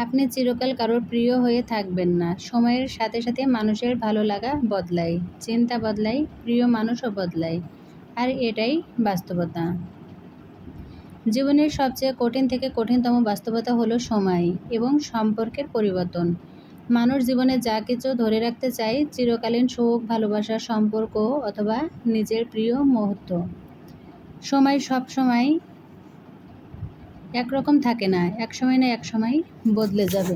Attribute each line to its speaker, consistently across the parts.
Speaker 1: আপনি চিরকাল কারোর প্রিয় হয়ে থাকবেন না। সময়ের সাথে সাথে মানুষের ভালো লাগা বদলায়, চিন্তা বদলায়, প্রিয় মানুষও বদলায়। আর এটাই বাস্তবতা। জীবনের সবচেয়ে কঠিন থেকে কঠিনতম বাস্তবতা হলো সময় এবং সম্পর্কের পরিবর্তন। মানুষ জীবনে যা কিছু ধরে রাখতে চায়, চিরকালীন সুখ, ভালোবাসা, সম্পর্ক অথবা নিজের প্রিয় মুহূর্ত, সময় সব সময় একরকম থাকে না, একসময় না একসময় বদলে যাবে।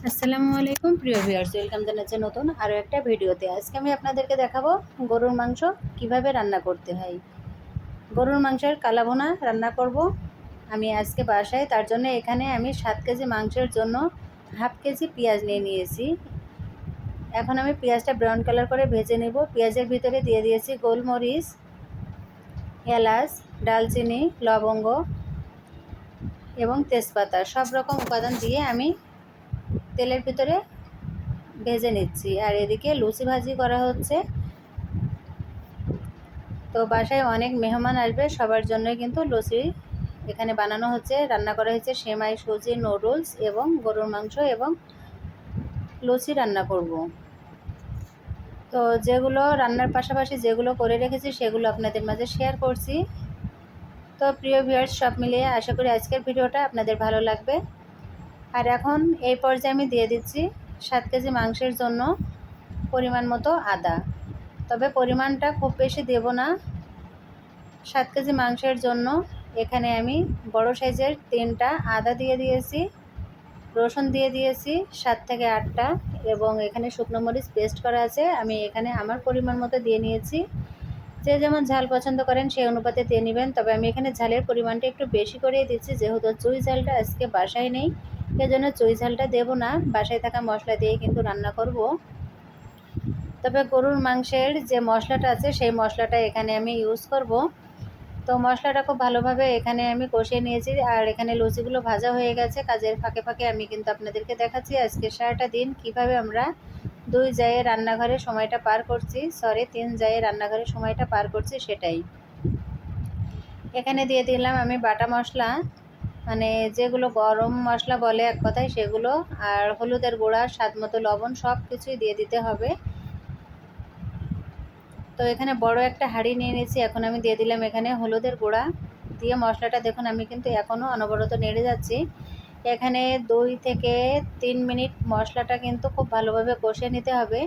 Speaker 1: আসসালামু আলাইকুম প্রিয় ভিউয়ার্স, ওয়েলকাম জানাচ্ছি নতুন আরও একটা ভিডিওতে। আজকে আমি আপনাদেরকে দেখাবো গরুর মাংস কিভাবে রান্না করতে হয়। গরুর মাংসের কালাভুনা রান্না করব আমি আজকে বাসায়। তার জন্য এখানে আমি 7 কেজি মাংসের জন্য হাফ কেজি পেঁয়াজ নিয়ে নিয়েছি। এখন আমি পেঁয়াজটা ব্রাউন কালার করে ভেজে নেব। পেঁয়াজের ভিতরে দিয়ে দিয়েছি গোলমরিচ, এলাচ, ডালচিনি, লবঙ্গ এবং তেজপাতা। সব রকম উপাদান দিয়ে আমি তেলের ভিতরে ভেজে নিচ্ছি। আর এদিকে লুচি ভাজি করা হচ্ছে। তো বাসায় অনেক মেহমান আসবে, সবার জন্যই কিন্তু লুচি এখানে বানানো হচ্ছে। রান্না করা হয়েছে সেমাই, সুজি, নুডলস এবং গরুর মাংস এবং লুচি রান্না করব। তো যেগুলো রান্নার পাশাপাশি যেগুলো করে রেখেছি সেগুলো আপনাদের মাঝে শেয়ার করছি। তো প্রিয় ভিউয়ার্স, সব মিলিয়ে আশা করি আজকের ভিডিওটা আপনাদের ভালো লাগবে। আর এখন এই পর্যায়ে আমি দিয়ে দিচ্ছি 7 কেজি মাংসের জন্য পরিমাণ মতো আদা। তবে পরিমাণটা খুব বেশি দেব না। 7 কেজি মাংসের জন্য এখানে আমি বড় সাইজের 3টা আদা দিয়ে দিয়েছি, রসুন দিয়ে দিয়েছি 7 থেকে 8টা এবং এখানে শুকনো মরিচ পেস্ট করা আছে। আমি এখানে আমার পরিমাণ মতো দিয়ে নিয়েছি। যে যেমন ঝাল পছন্দ করেন সেই অনুপাতে দিয়ে নেবেন। তবে আমি এখানে ঝালের পরিমাণটা একটু বেশি করেই দিচ্ছি, যেহেতু চুই ঝালটা আজকে বাসায় নেই, সেজন্য চুই ঝালটা দেবো না, বাসায় থাকা মশলা দিয়ে কিন্তু রান্না করব। তবে গরুর মাংসের যে মশলাটা আছে সেই মশলাটা এখানে আমি ইউজ করব। তো মশলাটা খুব ভালোভাবে এখানে আমি কষিয়ে নিয়েছি। আর এখানে লুচিগুলো ভাজা হয়ে গেছে। কাজের ফাঁকে ফাঁকে আমি কিন্তু আপনাদেরকে দেখাচ্ছি আজকে সারাটা দিন কিভাবে আমরা 2 জায়ে রান্নাঘরে সময়টা পার করছি, 3 জায়ে রান্নাঘরে সময়টা পার করছি সেটাই। এখানে দিয়ে দিলাম আমি বাটা মশলা, মানে যেগুলো গরম মশলা বলে এক কথায় সেগুলো, আর হলুদের গুঁড়া, স্বাদ মতো লবণ, সব কিছুই দিয়ে দিতে হবে। তো এখানে বড় একটা হাঁড়ি নিয়ে নিয়েছি। এখন আমি দিয়ে দিলাম এখানে হলুদের গুঁড়া দিয়ে মশলাটা দেখুন আমি কিন্তু এখনও অনবরত নেড়ে যাচ্ছি। এখানে 2 থেকে 3 মিনিট মশলাটা কিন্তু খুব ভালোভাবে কষিয়ে নিতে হবে।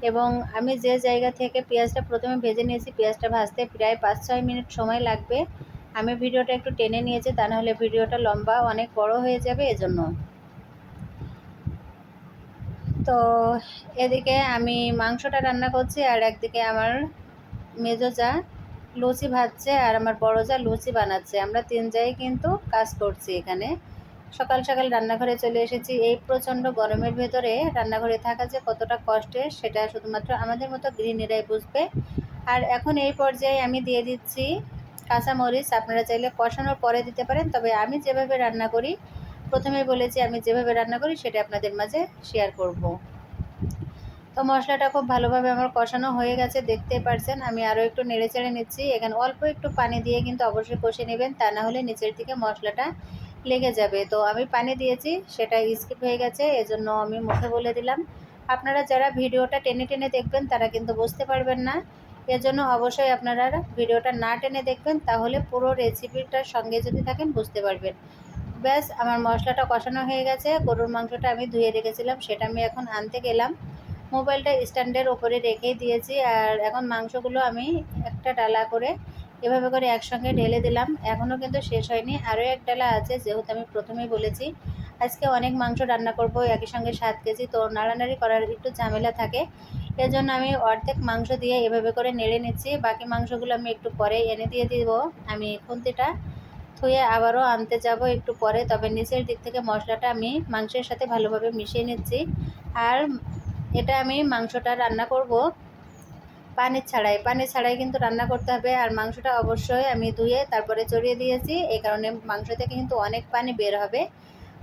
Speaker 1: এবং আমি যে জায়গা থেকে পেঁয়াজটা প্রথমে ভেজে নিয়েছি, পেঁয়াজটা ভাজতে প্রায় 5-6 মিনিট সময় লাগবে। আমি ভিডিওটা একটু টেনে নিয়েছি, তা নাহলে ভিডিওটা লম্বা অনেক বড় হয়ে যাবে এজন্য। তো এদিকে আমি মাংসটা রান্না করছি আর একদিকে আমার মেজো যা লুচি ভাজছে আর আমার বড় যা লুচি বানাচ্ছে। আমরা 3 জায়ই কিন্তু কাজ করছি এখানে। সকাল সকাল রান্নাঘরে চলে এসেছি। এই প্রচণ্ড গরমের ভেতরে রান্নাঘরে থাকা যে কতটা কষ্টের সেটা শুধুমাত্র আমাদের মতো গৃহিণীরাই বুঝবে। আর এখন এই পর্যায়ে আমি দিয়ে দিচ্ছি কাঁচামরিচ। আপনারা চাইলে কষানোর পরে দিতে পারেন, তবে আমি যেভাবে রান্না করি, প্রথমেই বলেছি আমি যেভাবে রান্না করি সেটা আপনাদের মাঝে শেয়ার করব। তো মশলাটা খুব ভালোভাবে আমার কষানো হয়ে গেছে, দেখতেই পারছেন। আমি আরও একটু নেড়ে চেড়ে নিচ্ছি। এখানে অল্প একটু পানি দিয়ে কিন্তু অবশ্যই কষে নেবেন, তা না হলে নিচের দিকে মশলাটা লেগে যাবে। তো আমি পানি দিয়েছি, সেটা স্কিপ হয়ে গেছে, এজন্য আমি মুখে বলে দিলাম। আপনারা যারা ভিডিওটা টেনে টেনে দেখবেন তারা কিন্তু বুঝতে পারবেন না, এজন্য অবশ্যই আপনারা ভিডিওটা না টেনে দেখবেন, তাহলে পুরো রেসিপিটার সঙ্গে যদি থাকেন বুঝতে পারবেন। ব্যাস, আমার মশলাটা কষানো হয়ে গেছে। গরুর মাংসটা আমি ধুয়ে রেখেছিলাম, সেটা আমি এখন আনতে গেলাম। মোবাইলটা স্ট্যান্ডের ওপরে রেখেই দিয়েছি। আর এখন মাংসগুলো আমি একটা ডালা করে এভাবে করে একসঙ্গে ঢেলে দিলাম। এখনও কিন্তু শেষ হয়নি, আরও এক ডালা আছে, যেহেতু আমি প্রথমেই বলেছি আজকে অনেক মাংস রান্না করব, একই সঙ্গে 7 কেজি, তো নাড়ানাড়ি করার একটু ঝামেলা থাকে। এজন্য আমি অর্ধেক মাংস দিয়ে এভাবে করে নেড়ে নিচ্ছি। বাকি মাংসগুলো আমি একটু পরে এনে দিয়ে দিব। আমি খুন্তিটা ধুয়ে আবারও আনতে যাব একটু পরে। তবে নিচের দিক থেকে মশলাটা আমি মাংসের সাথে ভালোভাবে মিশিয়ে নিচ্ছি। আর এটা আমি মাংসটা রান্না করব পানি ছাড়াই কিন্তু রান্না করতে হবে। আর মাংসটা অবশ্যই আমি ধুয়ে তারপরে চড়িয়ে দিয়েছি, এই কারণে মাংস থেকে কিন্তু অনেক পানি বের হবে।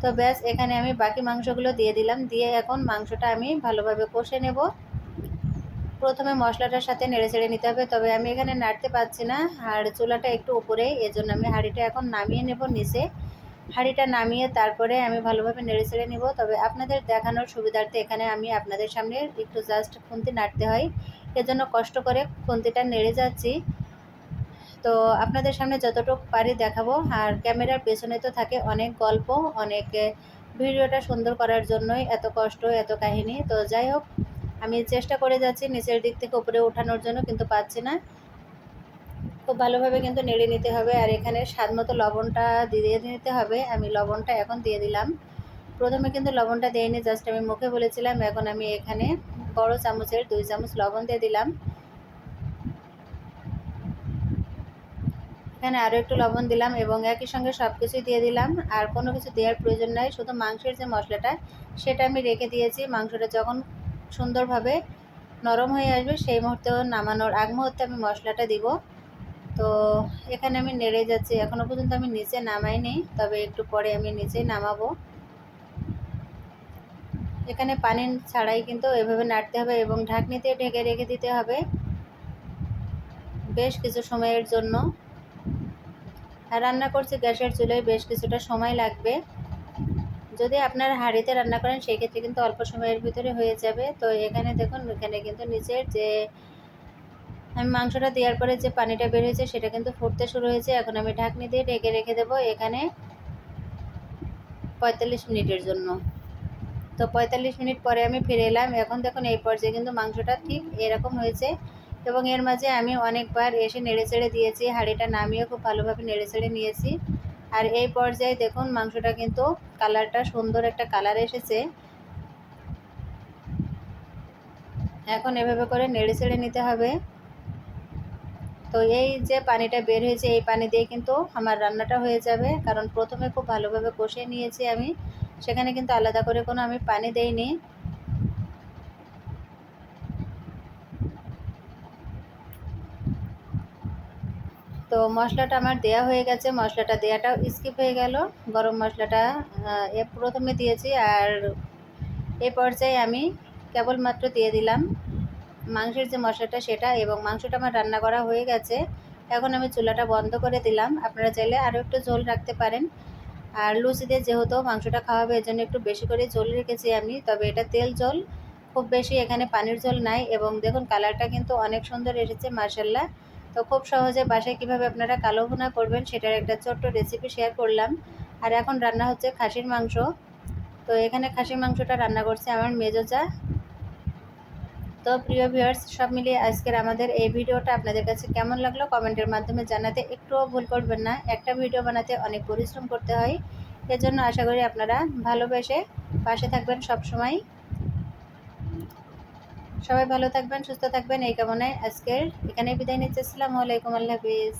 Speaker 1: তো ব্যাস, এখানে আমি বাকি মাংসগুলো দিয়ে দিলাম। দিয়ে এখন মাংসটা আমি ভালোভাবে কষে নেব। প্রথমে মশলাটার সাথে নেড়ে চেড়ে নিতে হবে, তবে আমি এখানে নাড়তে পারছি না, আর চুলাটা একটু উপরে, এজন্য আমি হাঁড়িটা এখন নামিয়ে নেব নিচে। হাঁড়িটা নামিয়ে তারপরে আমি ভালোভাবে নেড়েচেড়ে নিব। তবে আপনাদের দেখানোর সুবিধার্থে এখানে আমি আপনাদের সামনে একটু জাস্ট খুন্তি নাড়তে হয়, এজন্য কষ্ট করে খুন্তিটা নেড়ে যাচ্ছি। তো আপনাদের সামনে যতটুকু পারি দেখাবো। আর ক্যামেরার পেছনে তো থাকে অনেক গল্প, অনেক ভিডিওটা সুন্দর করার জন্যই এত কষ্ট, এত কাহিনী। তো যাই হোক, আমি চেষ্টা করে যাচ্ছি নিচের দিক থেকে উপরে ওঠানোর জন্য, কিন্তু পাচ্ছি না। খুব ভালোভাবে কিন্তু নেড়ে নিতে হবে। আর এখানে স্বাদ মতো লবণটা দিয়ে নিতে হবে। আমি লবণটা এখন দিয়ে দিলাম। প্রথমে কিন্তু লবণটা দেইনি, জাস্ট আমি মুখে বলেছিলাম। এখন আমি এখানে বড় চামচের 2 চামচ লবণ দিয়ে দিলাম। এখানে আরও একটু লবণ দিলাম এবং একই সঙ্গে সব কিছুই দিয়ে দিলাম। আর কোনো কিছু দেওয়ার প্রয়োজন নাই, শুধু মাংসের যে মশলাটা সেটা আমি রেখে দিয়েছি। মাংসটা যখন সুন্দরভাবে নরম হয়ে আসবে সেই মুহূর্তে, নামানোর আগ মুহূর্তে আমি মশলাটা দিব। তো এখানে আমি নেড়ে যাচ্ছি। এখনও পর্যন্ত আমি নিচে নামাইনি, তবে একটু পরে আমি নিচেই নামাবো। এখানে পানি ছাড়াই কিন্তু এভাবে নাড়তে হবে এবং ঢাকনিতে ঢেকে রেখে দিতে হবে বেশ কিছু সময়ের জন্য। আর রান্না করছি গ্যাসের চুলায়, বেশ কিছুটা সময় লাগবে। যদি আপনারা হাঁড়িতে রান্না করেন সেই ক্ষেত্রে কিন্তু অল্প সময়ের ভিতরে হয়ে যাবে। তো এখানে দেখুন, এখানে কিন্তু নিচের যে আমি মাংসটা দেওয়ার পরে যে পানিটা বের হয়েছে সেটা কিন্তু ফুটতে শুরু হয়েছে। এখন আমি ঢাকনি দিয়ে ঢেকে রেখে দেবো এখানে 45 মিনিটের জন্য। তো 45 মিনিট পরে আমি ফিরে এলাম। এখন দেখুন এই পর্যায়ে কিন্তু মাংসটা ঠিক এরকম হয়েছে এবং এর মাঝে আমি অনেকবার এসে নেড়েচেড়ে দিয়েছি। হাঁড়িটা নামিয়ে খুব ভালোভাবে নেড়েচেড়ে নিয়েছি। আর এই পর্যায়ে দেখুন মাংসটা কিন্তু কালারটা সুন্দর একটা কালার এসেছে। এখন এভাবে করে নেড়েচেড়ে নিতে হবে। তো এই যে পানিটা বের হয়েছে এই পানি দিয়ে কিন্তু আমার রান্নাটা হয়ে যাবে, কারণ প্রথমে খুব ভালোভাবে কষিয়ে নিয়েছি আমি, সেখানে কিন্তু আলাদা করে কোনো আমি পানি দেইনি। তো মশলাটা আমার দেয়া হয়ে গেছে, মশলাটা দেওয়াটাও স্কিপ হয়ে গেল। গরম মশলাটা প্রথমে দিয়েছি, আর এই পর্যায়ে আমি কেবলমাত্র দিয়ে দিলাম মাংসের যে মশলাটা সেটা, এবং মাংসটা আমার রান্না করা হয়ে গেছে। এখন আমি চুলাটা বন্ধ করে দিলাম। আপনারা চাইলে আরও একটু ঝোল রাখতে পারেন। আর লুচিতে যেহেতু মাংসটা খাওয়া হবে এজন্য একটু বেশি করে ঝোল রেখেছি আমি, তবে এটা তেল ঝোল, খুব বেশি এখানে পানির ঝোল নাই। এবং দেখুন কালারটা কিন্তু অনেক সুন্দর এসেছে মাশাআল্লাহ। তো খুব সহজে বাসায় কীভাবে আপনারা কালো ভুনা করবেন সেটার একটা ছোট্ট রেসিপি শেয়ার করলাম। আর এখন রান্না হচ্ছে খাসির মাংস। তো এখানে খাসির মাংসটা রান্না করছে আমার মেজো চা। তো প্রিয় ভিউয়ার্স, সব মিলিয়ে আজকের আমাদের এই ভিডিওটা আপনাদের কাছে কেমন লাগলো কমেন্টের মাধ্যমে জানাতে একটুও ভুল করবেন না। একটা ভিডিও বানাতে অনেক পরিশ্রম করতে হয়, এজন্য আশা করি আপনারা ভালোবেসে পাশে থাকবেন সব সময়। সবাই ভালো থাকবেন, সুস্থ থাকবেন এই কামনায় আজকের এখানেই বিদায় নিচ্ছি। আসসালামু আলাইকুম, আল্লাহ হাফিজ।